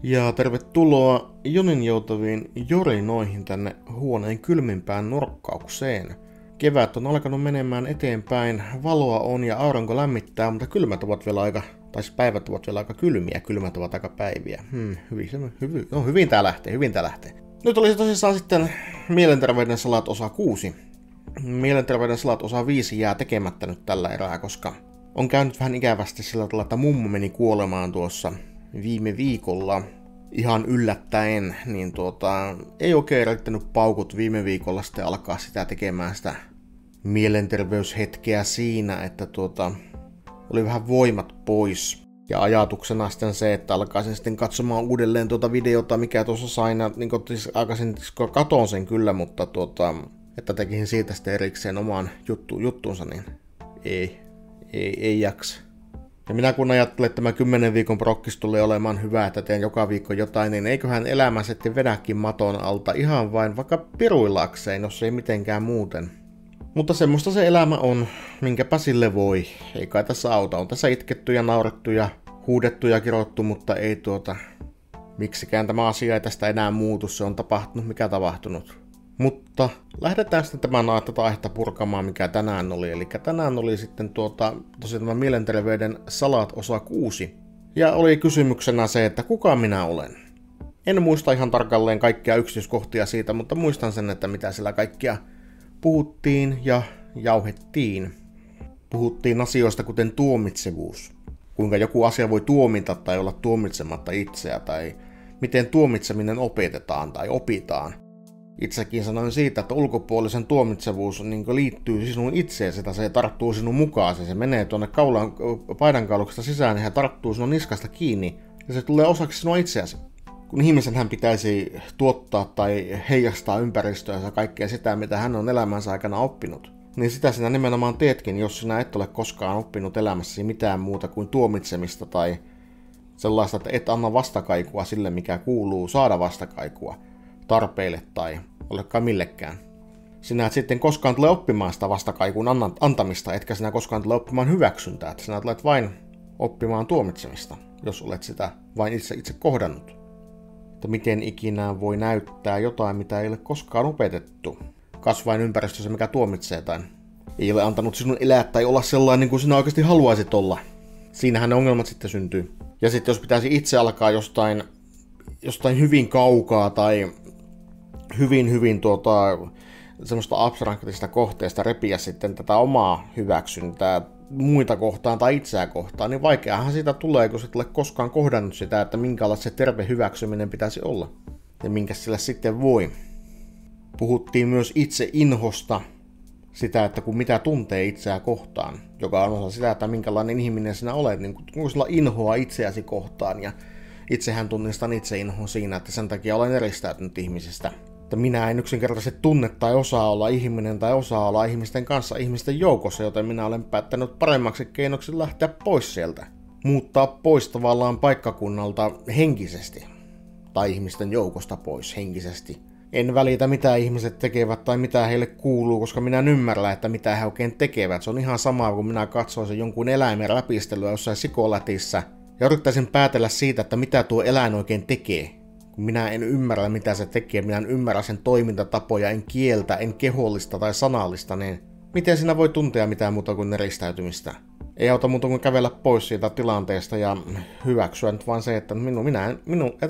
Ja tervetuloa joninjoutaviin jorinoihin tänne huoneen kylmimpään nurkkaukseen. Kevät on alkanut menemään eteenpäin, valoa on ja aurinko lämmittää, mutta kylmät ovat vielä aika, tai siis päivät ovat vielä aika kylmiä, kylmät ovat aika päiviä. Hyvin tää lähtee. Nyt olisi tosissaan sitten Mielenterveyden salat osa 6. Mielenterveyden salat osa 5 jää tekemättä nyt tällä erää, koska on käynyt vähän ikävästi sillä tavalla, että mummo meni kuolemaan tuossa viime viikolla ihan yllättäen, niin ei oikein riittänyt paukut viime viikolla sitten alkaa sitä tekemään sitä mielenterveyshetkeä siinä, että oli vähän voimat pois. Ja ajatuksena sitten se, että alkaisin sitten katsomaan uudelleen videota, mikä tuossa saina, niin siis aikaisin katon sen kyllä, mutta että tekisin siitä sitten erikseen omaan juttuunsa, niin ei jaksa. Ja minä kun ajattelen, että tämä 10 viikon prokkis tulee olemaan hyvä, että teen joka viikko jotain, niin eiköhän elämä sitten vedäkin maton alta ihan vain vaikka piruillakseen, jos ei mitenkään muuten. Mutta semmoista se elämä on, minkäpä sille voi. Ei kai tässä auta. On tässä itketty ja naurettu ja huudettu ja kirottu, mutta ei miksikään tämä asia ei tästä enää muutu. Se on tapahtunut, mikä tapahtunut. Mutta lähdetään sitten tätä aihetta purkamaan, mikä tänään oli. Eli tänään oli sitten tosiaan tämä Mielenterveyden salat osa 6. Ja oli kysymyksenä se, että kuka minä olen. En muista ihan tarkalleen kaikkia yksityiskohtia siitä, mutta muistan sen, että mitä siellä kaikkia puhuttiin ja jauhettiin. Puhuttiin asioista kuten tuomitsevuus. Kuinka joku asia voi tuomita tai olla tuomitsematta itseä, tai miten tuomitseminen opetetaan tai opitaan. Itsekin sanoin siitä, että ulkopuolisen tuomitsevuus liittyy sinun itseesi, se tarttuu sinun mukaan, se menee tuonne paidankauluksesta sisään ja se tarttuu sinun niskasta kiinni ja se tulee osaksi sinua itseäsi. Kun ihmisenhän pitäisi tuottaa tai heijastaa ympäristöönsä kaikkea sitä, mitä hän on elämänsä aikana oppinut, niin sitä sinä nimenomaan teetkin, jos sinä et ole koskaan oppinut elämässäsi mitään muuta kuin tuomitsemista tai sellaista, että et anna vastakaikua sille, mikä kuuluu saada vastakaikua tarpeille tai ollekaan millekään. Sinä et sitten koskaan tule oppimaan sitä vastakaikun antamista, etkä sinä koskaan tule oppimaan hyväksyntää, että sinä tulet vain oppimaan tuomitsemista, jos olet sitä vain itse kohdannut. Että miten ikinä voi näyttää jotain, mitä ei ole koskaan opetettu. Kasvain ympäristössä, mikä tuomitsee tai ei ole antanut sinun elää tai olla sellainen niin kuin sinä oikeasti haluaisit olla. Siinähän ne ongelmat sitten syntyy. Ja sitten jos pitäisi itse alkaa jostain hyvin kaukaa tai hyvin semmoista abstraktista kohteesta repiä sitten tätä omaa hyväksyntää muita kohtaan tai itseä kohtaan, niin vaikeahan siitä tulee, kun et ole koskaan kohdannut sitä, että minkälaista se terve hyväksyminen pitäisi olla ja minkä sillä sitten voi. Puhuttiin myös itse inhosta, sitä, että kun mitä tuntee itseä kohtaan, joka on osa sitä, että minkälainen ihminen sinä olet, niin kun sulla inhoa itseäsi kohtaan ja itsehän tunnistan itse inhoa siinä, että sen takia olen eristäytynyt ihmisistä. Että minä en yksinkertaisesti tunne tai osaa olla ihminen tai osaa olla ihmisten kanssa ihmisten joukossa, joten minä olen päättänyt paremmaksi keinoksi lähteä pois sieltä. Muuttaa pois tavallaan paikkakunnalta henkisesti. Tai ihmisten joukosta pois henkisesti. En välitä mitä ihmiset tekevät tai mitä heille kuuluu, koska minä en ymmärrä, että mitä he oikein tekevät. Se on ihan sama kuin minä katsoisin jonkun eläimen räpistelyä jossain sikolätissä ja yrittäisin päätellä siitä, että mitä tuo eläin oikein tekee. Kun minä en ymmärrä, mitä se tekee, minä en ymmärrä sen toimintatapoja, en kieltä, en kehollista tai sanallista, niin miten sinä voi tuntea mitään muuta kuin eristäytymistä? Ei auta muuta kuin kävellä pois siitä tilanteesta ja hyväksyä nyt vaan se, että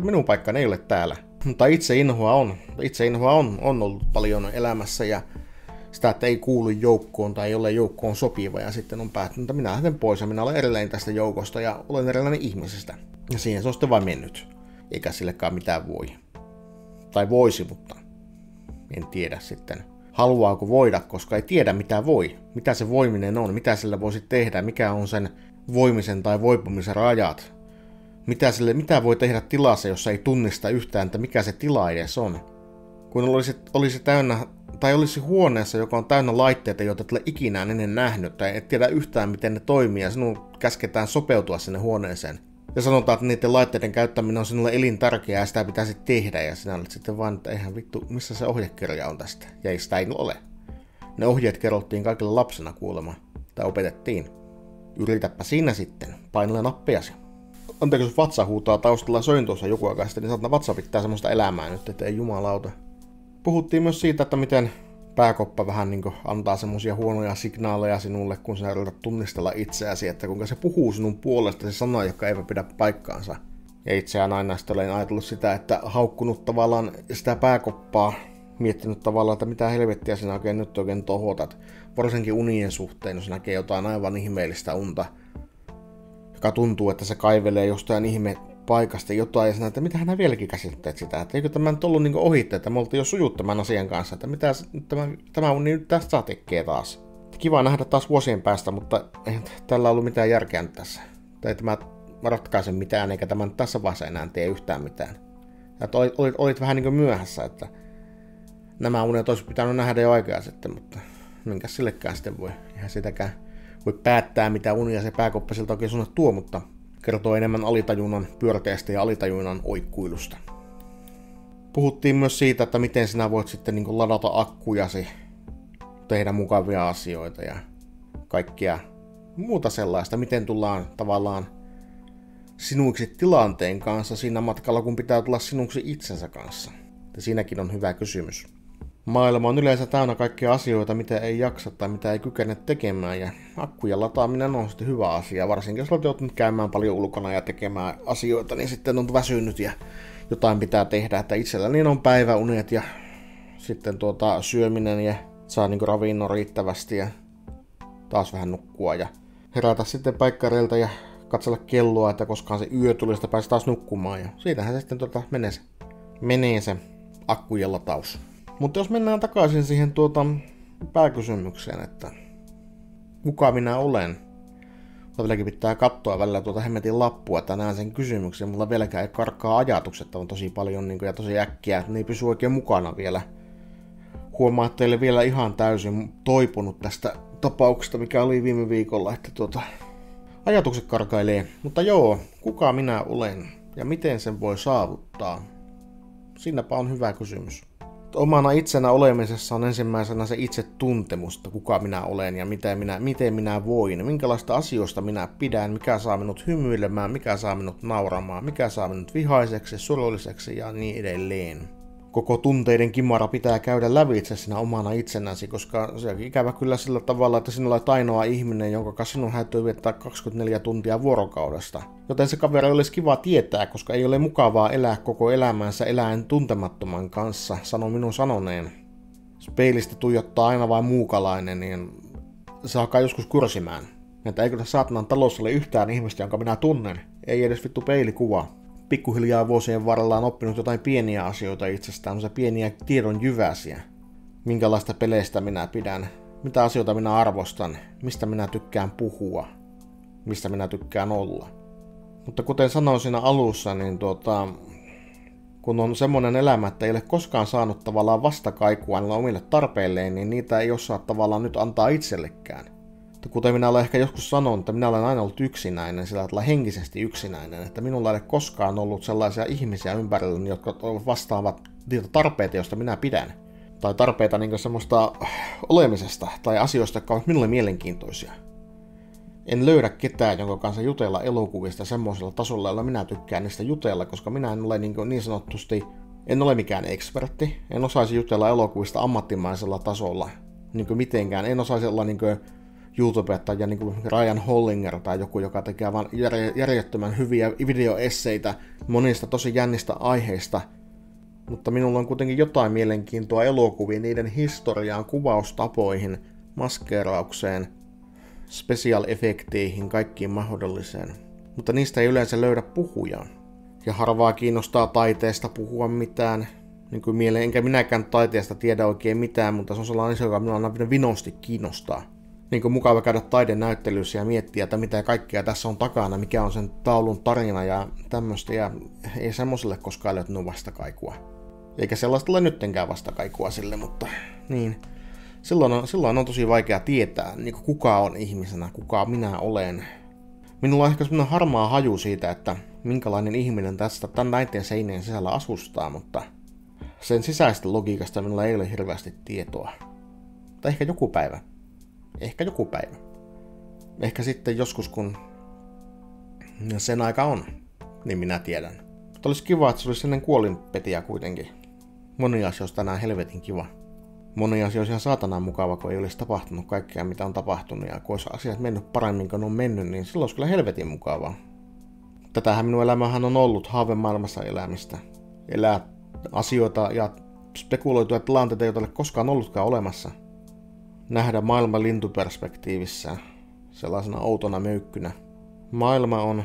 minun paikkani ei ole täällä. Mutta itseinhoa on ollut paljon elämässä ja sitä, että ei kuulu joukkoon tai ei ole joukkoon sopiva ja sitten on päättänyt, että minä lähden pois ja minä olen erilainen tästä joukosta ja olen erilainen ihmisestä. Ja siihen se on sitten vain mennyt. Eikä sillekaan mitään voi. Tai voisi, mutta en tiedä sitten. Haluaako voida, koska ei tiedä mitä voi. Mitä se voiminen on, mitä sillä voisi tehdä, mikä on sen voimisen tai voipumisen rajat. Mitä voi tehdä tilassa, jossa ei tunnista yhtään, että mikä se tila edes on. Kun olisi täynnä, tai olisi huoneessa, joka on täynnä laitteita, joita et ole ikinä ennen nähnyt, tai et tiedä yhtään, miten ne toimii, ja sinun käsketään sopeutua sinne huoneeseen. Ja sanotaan, että niiden laitteiden käyttäminen on sinulle elintärkeää ja sitä pitäisi tehdä. Ja sinä olet sitten vaan, että eihän vittu, missä se ohjekirja on tästä. Ja ei sitä ei ole. Ne ohjeet kerrottiin kaikille lapsena kuulemma. Tai opetettiin. Yritäpä siinä sitten. Painele nappiasi. Anteeksi, jos vatsa huutaa taustalla, söin tuossa joku aikaa sitten, niin saattaa vatsa pitää semmoista elämää nyt, että ei jumalauta. Puhuttiin myös siitä, että miten pääkoppa vähän niin antaa semmoisia huonoja signaaleja sinulle, kun sinä yrität tunnistella itseäsi, että kuinka se puhuu sinun puolesta se sana, joka eivät pidä paikkaansa. Ja itseään aina sitten olen ajatellut sitä, että haukkunut tavallaan sitä pääkoppaa, miettinyt tavallaan, että mitä helvettiä sinä oikein tohotat. Varsinkin unien suhteen, jos näkee jotain aivan ihmeellistä unta, joka tuntuu, että se kaivelee jostain ihme paikasta jotain, ja sanoo, että mitä hän vieläkin käsitteet sitä, että eikö tämä nyt ollut niin ohitte, että me oltiin jo sujut tämän asian kanssa, että mitä tämä uni nyt tästä tekee taas. Kiva nähdä taas vuosien päästä, mutta ei tällä ollut mitään järkeä nyt tässä. Tai tämä ratkaise mitään, eikä tämä nyt tässä vaiheessa enää tee yhtään mitään. Ja olit vähän niin kuin myöhässä, että nämä unet olisi pitänyt nähdä jo aikaa sitten, mutta minkä sillekään sitten voi. Eihän sitäkään voi päättää, mitä unia se pääkoppa siltä oikein sulle tuo, mutta kertoo enemmän alitajunnan pyörteestä ja alitajunnan oikkuilusta. Puhuttiin myös siitä, että miten sinä voit sitten niin kuin ladata akkujasi, tehdä mukavia asioita ja kaikkia muuta sellaista. Miten tullaan tavallaan sinuiksi tilanteen kanssa siinä matkalla, kun pitää tulla sinuksi itsensä kanssa. Ja siinäkin on hyvä kysymys. Maailma on yleensä täynnä kaikkia asioita, mitä ei jaksa tai mitä ei kykene tekemään, ja akkujen lataaminen on sitten hyvä asia, varsinkin jos olet joutunut käymään paljon ulkona ja tekemään asioita, niin sitten on väsynyt ja jotain pitää tehdä, että itselläni on päiväunet ja sitten syöminen ja saa niin ravinnon riittävästi ja taas vähän nukkua ja herätä sitten paikkareilta ja katsella kelloa, että koskaan se yö tulee, sitä pääsee taas nukkumaan ja siitähän se sitten menee se akkujen lataus. Mutta jos mennään takaisin siihen pääkysymykseen, että kuka minä olen? Vieläkin pitää katsoa välillä hemmetin lappua, että näen sen kysymyksen. Mulla vieläkään ei karkaa ajatukset, on tosi paljon ja tosi äkkiä, että ne ei pysy oikein mukana vielä. Huomaa, että teille vielä ihan täysin toipunut tästä tapauksesta, mikä oli viime viikolla, että ajatukset karkailee. Mutta joo, kuka minä olen ja miten sen voi saavuttaa? Siinäpä on hyvä kysymys. Omana itsenä olemisessa on ensimmäisenä se itsetuntemus, että kuka minä olen ja miten minä voin, minkälaista asioista minä pidän, mikä saa minut hymyilemään, mikä saa minut nauramaan, mikä saa minut vihaiseksi, surulliseksi ja niin edelleen. Koko tunteiden kimara pitää käydä lävitse sinä omana itsenäsi, koska se on ikävä kyllä sillä tavalla, että sinulla on ainoa ihminen, jonka kanssa sinun täytyy viettää 24 tuntia vuorokaudesta. Joten se kaveri olisi kiva tietää, koska ei ole mukavaa elää koko elämänsä eläen tuntemattoman kanssa, sano minun sanoneen. Jos peilistä tuijottaa aina vain muukalainen, niin se alkaa joskus kursimään. Että eikö tässä saatanan talossa ole yhtään ihmistä, jonka minä tunnen? Ei edes vittu peilikuva. Pikkuhiljaa vuosien varrella on oppinut jotain pieniä asioita itsestään, se pieniä tiedon jyväsiä. Minkälaista peleistä minä pidän, mitä asioita minä arvostan, mistä minä tykkään puhua, mistä minä tykkään olla. Mutta kuten sanoin siinä alussa, niin kun on semmoinen elämä, että ei ole koskaan saanut tavallaan vastakaikua niillä omille tarpeilleen, niin niitä ei osaa tavallaan nyt antaa itsellekään. Kuten minä olen ehkä joskus sanonut, että minä olen aina ollut yksinäinen, sillä tavalla henkisesti yksinäinen, että minulla ei ole koskaan ollut sellaisia ihmisiä ympärilläni, jotka vastaavat niitä tarpeita, joista minä pidän. Tai tarpeita niin semmoista olemisesta tai asioista, jotka ovat minulle mielenkiintoisia. En löydä ketään, jonka kanssa jutella elokuvista semmoisella tasolla, jolla minä tykkään niistä jutella, koska minä en ole niin sanotusti, en ole mikään ekspertti, en osaisi jutella elokuvista ammattimaisella tasolla niin mitenkään, en osaisi olla niin YouTubettaja niin kuin Ryan Hollinger tai joku, joka tekee vain järjettömän hyviä videoesseitä monista tosi jännistä aiheista, mutta minulla on kuitenkin jotain mielenkiintoa elokuviin, niiden historiaan, kuvaustapoihin, maskeeraukseen, special-efekteihin, kaikkiin mahdolliseen. Mutta niistä ei yleensä löydä puhujaa. Ja harvaa kiinnostaa taiteesta puhua mitään. Niin kuin enkä minäkään taiteesta tiedä oikein mitään, mutta se on sellainen asia, joka minua aina vinosti kiinnostaa. Niin kuin mukava käydä taidenäyttelyissä ja miettiä, että mitä kaikkea tässä on takana, mikä on sen taulun tarina ja tämmöistä. Ja ei semmoiselle koskaan löytynyt vastakaikua. Eikä sellaista ole nyttenkään vastakaikua sille, mutta niin. Silloin on tosi vaikea tietää, niin kuin kuka on ihmisenä, kuka minä olen. Minulla on ehkä semmoinen harmaa haju siitä, että minkälainen ihminen tästä näiden seinien sisällä asustaa, mutta sen sisäistä logiikasta minulla ei ole hirveästi tietoa. Tai ehkä joku päivä. Ehkä sitten joskus, kun sen aika on. Niin minä tiedän. Mutta olisi kiva, että se olisi ennen kuolinpetiä kuitenkin. Moni asia olisi tänään helvetin kiva. Moni asia olisi ihan saatanan mukava, kun ei olisi tapahtunut kaikkea, mitä on tapahtunut. Ja kun olisi asiat mennyt paremmin kuin ne on mennyt, niin silloin olisi kyllä helvetin mukavaa. Tätähän minun elämähän on ollut haavemaailmassa elämistä. Elää asioita ja spekuloituja tilanteita, joita ei ole koskaan ollutkaan olemassa. Nähdä maailma lintuperspektiivissä, sellaisena outona möykkynä. Maailma on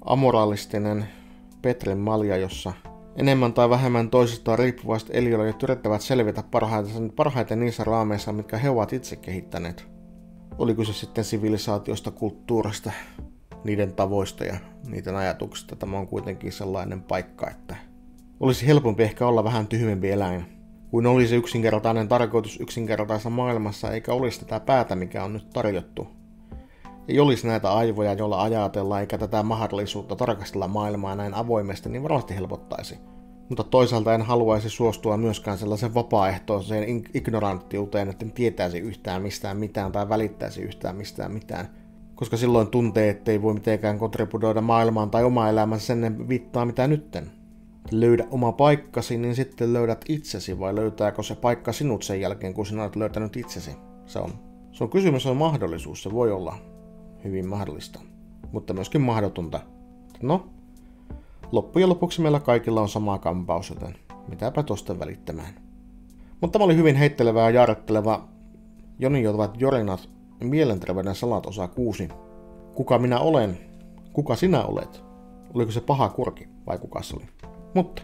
amoralistinen Petrin malja, jossa enemmän tai vähemmän toisistaan riippuvaiset eliöt yrittävät selvitä parhaiten niissä raameissa, mitkä he ovat itse kehittäneet. Oliko se sitten sivilisaatiosta, kulttuurista, niiden tavoista ja niiden ajatuksista. Tämä on kuitenkin sellainen paikka, että olisi helpompi ehkä olla vähän tyhmempi eläin, kuin olisi yksinkertainen tarkoitus yksinkertaisessa maailmassa, eikä olisi tätä päätä, mikä on nyt tarjottu. Ei olisi näitä aivoja, joilla ajatella, eikä tätä mahdollisuutta tarkastella maailmaa näin avoimesti, niin varmasti helpottaisi. Mutta toisaalta en haluaisi suostua myöskään sellaisen vapaaehtoiseen ignoranttiuteen, että en tietäisi yhtään mistään mitään tai välittäisi yhtään mistään mitään. Koska silloin tuntee, ettei voi mitenkään kontribuoida maailmaan tai oma elämänsä sen viittaa mitä nytten. Löydä oma paikkasi, niin sitten löydät itsesi, vai löytääkö se paikka sinut sen jälkeen, kun sinä olet löytänyt itsesi? Se on kysymys, on mahdollisuus, se voi olla hyvin mahdollista, mutta myöskin mahdotonta. No, loppujen lopuksi meillä kaikilla on sama kampaus, joten mitäpä tosta välittämään. Mutta tämä oli hyvin heittelevä ja jaaritteleva Joni Jotavat jorinat mielenterveyden salat osa 6. Kuka minä olen? Kuka sinä olet? Oliko se paha kurki vai kuka se oli? Mutta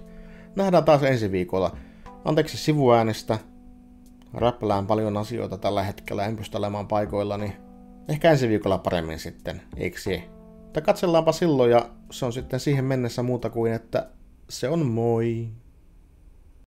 nähdään taas ensi viikolla. Anteeksi sivuäänestä. Räppälään paljon asioita tällä hetkellä, en pysty olemaan paikoillani. Ehkä ensi viikolla paremmin sitten, eikö se? Tai katsellaanpa silloin ja se on sitten siihen mennessä muuta kuin, että se on moi.